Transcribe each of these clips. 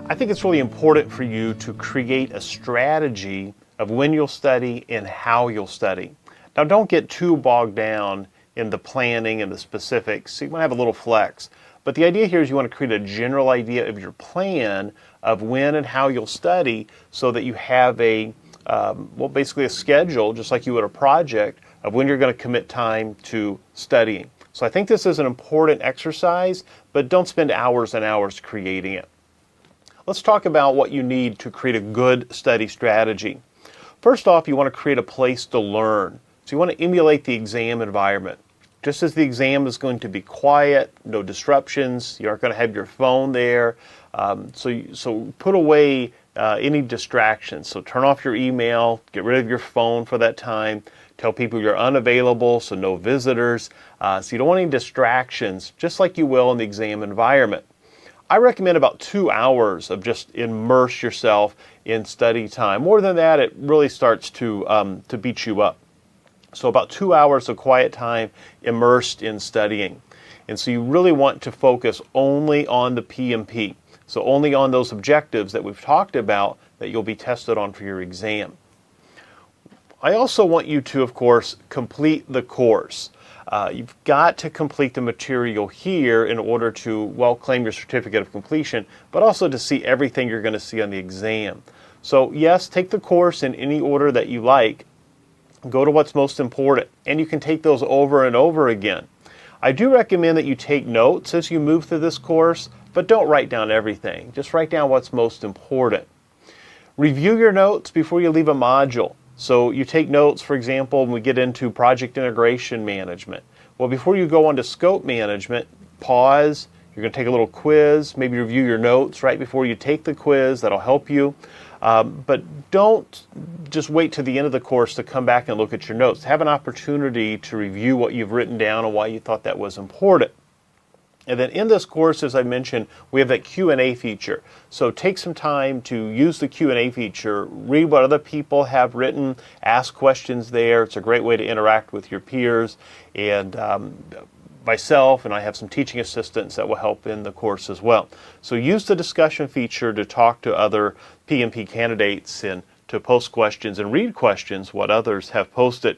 I think it's really important for you to create a strategy of when you'll study and how you'll study. Now, don't get too bogged down in the planning and the specifics. You want to have a little flex. But the idea here is you want to create a general idea of your plan of when and how you'll study so that you have basically a schedule, just like you would a project, of when you're going to commit time to studying. So I think this is an important exercise, but don't spend hours and hours creating it. Let's talk about what you need to create a good study strategy. First off, you want to create a place to learn. So you want to emulate the exam environment. Just as the exam is going to be quiet, no disruptions, you aren't going to have your phone there. So put away any distractions. So turn off your email, get rid of your phone for that time. Tell people you're unavailable, so no visitors. So you don't want any distractions, just like you will in the exam environment. I recommend about 2 hours of just immerse yourself in study time. More than that, it really starts to beat you up. So about 2 hours of quiet time immersed in studying. And so you really want to focus only on the PMP. So only on those objectives that we've talked about that you'll be tested on for your exam. I also want you to, of course, complete the course. You've got to complete the material here in order to, well, claim your certificate of completion, but also to see everything you're going to see on the exam. So yes, take the course in any order that you like. Go to what's most important, and you can take those over and over again. I do recommend that you take notes as you move through this course, but don't write down everything. Just write down what's most important. Review your notes before you leave a module. So you take notes, for example, when we get into project integration management. Well, before you go on to scope management, pause. You're going to take a little quiz, maybe review your notes right before you take the quiz. That'll help you. But don't just wait to the end of the course to come back and look at your notes. Have an opportunity to review what you've written down and why you thought that was important. And then in this course, as I mentioned, we have that Q&A feature. So take some time to use the Q&A feature, read what other people have written, ask questions there. It's a great way to interact with your peers. And myself, and I have some teaching assistants that will help in the course as well. So use the discussion feature to talk to other PMP candidates and to post questions and read questions, what others have posted.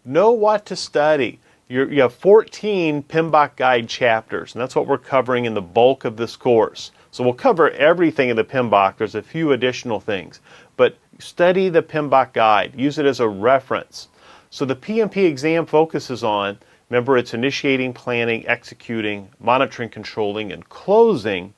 Know what to study. You have 14 PMBOK guide chapters, and that's what we're covering in the bulk of this course. So we'll cover everything in the PMBOK. There's a few additional things, but study the PMBOK guide. Use it as a reference. So the PMP exam focuses on, remember, it's initiating, planning, executing, monitoring, controlling, and closing,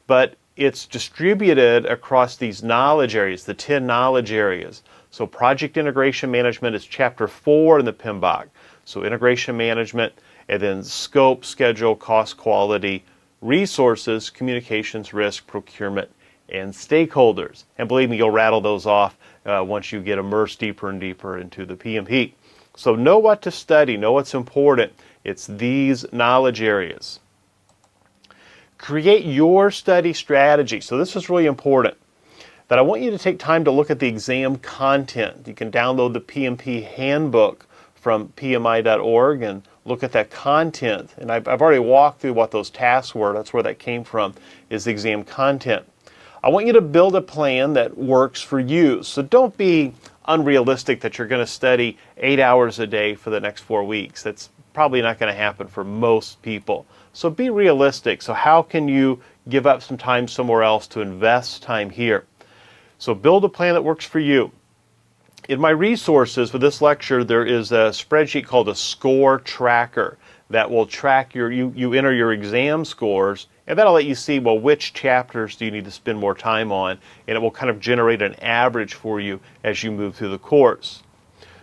but it's distributed across these knowledge areas, the 10 knowledge areas. So project integration management is chapter 4 in the PMBOK. So integration management, and then scope, schedule, cost, quality, resources, communications, risk, procurement, and stakeholders. And believe me, you'll rattle those off once you get immersed deeper and deeper into the PMP. So know what to study, know what's important. It's these knowledge areas. Create your study strategy. So this is really important. That I want you to take time to look at the exam content. You can download the PMP handbook from PMI.org and look at that content. And I've already walked through what those tasks were. That's where that came from, is the exam content. I want you to build a plan that works for you. So don't be unrealistic that you're going to study 8 hours a day for the next 4 weeks. That's probably not going to happen for most people. So be realistic. So how can you give up some time somewhere else to invest time here? So build a plan that works for you. In my resources for this lecture, there is a spreadsheet called a score tracker that will track you enter your exam scores, and that'll let you see, well, which chapters do you need to spend more time on, and it will kind of generate an average for you as you move through the course.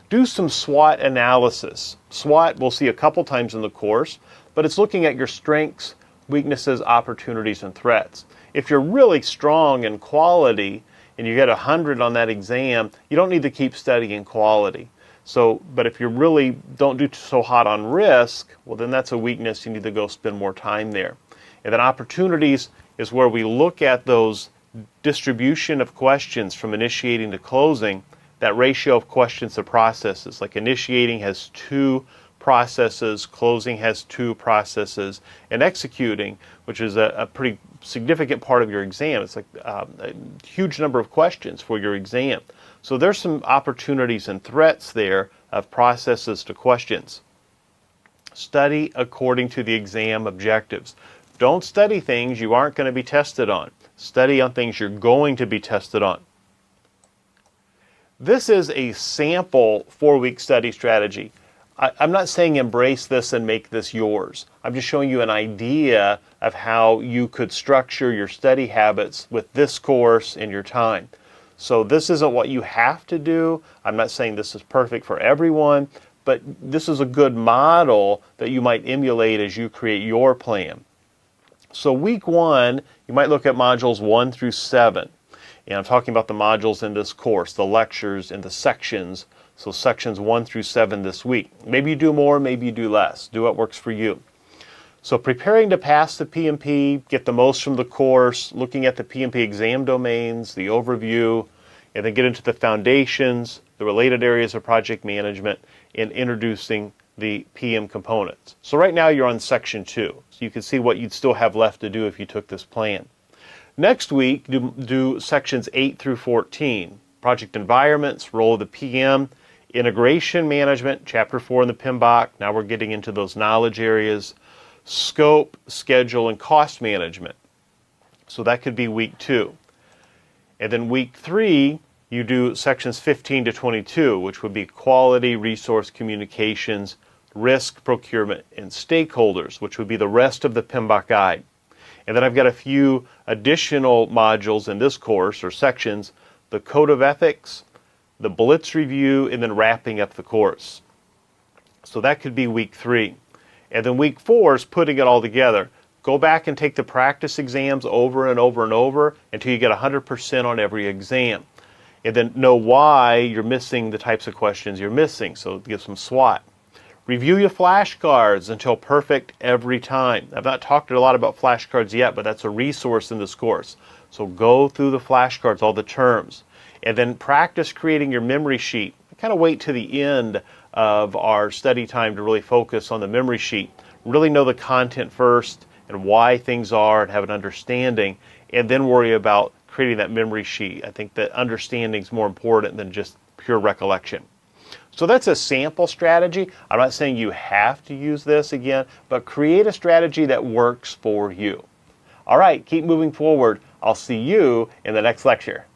Do some SWOT analysis. SWOT we'll see a couple times in the course, but it's looking at your strengths, weaknesses, opportunities, and threats. If you're really strong in quality, and you get 100 on that exam, you don't need to keep studying quality. So, but if you really don't do so hot on risk, well, then that's a weakness. You need to go spend more time there. And then opportunities is where we look at those distribution of questions from initiating to closing, that ratio of questions to processes. Like initiating has 2 processes, closing has 2 processes, and executing, which is a pretty significant part of your exam. It's like a huge number of questions for your exam. So there's some opportunities and threats there of processes to questions. Study according to the exam objectives. Don't study things you aren't going to be tested on. Study on things you're going to be tested on. This is a sample 4-week study strategy. I'm not saying embrace this and make this yours. I'm just showing you an idea of how you could structure your study habits with this course in your time. So this isn't what you have to do. I'm not saying this is perfect for everyone, but this is a good model that you might emulate as you create your plan. So week 1, you might look at modules 1 through 7. And I'm talking about the modules in this course, the lectures and the sections. So sections 1 through 7 this week. Maybe you do more, maybe you do less. Do what works for you. So preparing to pass the PMP, get the most from the course, looking at the PMP exam domains, the overview, and then get into the foundations, the related areas of project management, and introducing the PM components. So right now you're on section 2. So you can see what you'd still have left to do if you took this plan. Next week, do sections 8 through 14. Project environments, role of the PM, integration management, chapter 4 in the PMBOK. Now we're getting into those knowledge areas. Scope, schedule, and cost management. So that could be week 2. And then week 3, you do sections 15 to 22, which would be quality, resource communications, risk, procurement, and stakeholders, which would be the rest of the PMBOK guide. And then I've got a few additional modules in this course, or sections, the Code of Ethics, the Blitz Review, and then wrapping up the course. So that could be week 3. And then week 4 is putting it all together. Go back and take the practice exams over and over and over until you get 100% on every exam. And then know why you're missing the types of questions you're missing, so give some SWOT. Review your flashcards until perfect every time. I've not talked a lot about flashcards yet, but that's a resource in this course. So go through the flashcards, all the terms. And then practice creating your memory sheet. Kind of wait to the end of our study time to really focus on the memory sheet. Really know the content first and why things are and have an understanding, and then worry about creating that memory sheet. I think that understanding is more important than just pure recollection. So that's a sample strategy. I'm not saying you have to use this again, but create a strategy that works for you. All right, keep moving forward. I'll see you in the next lecture.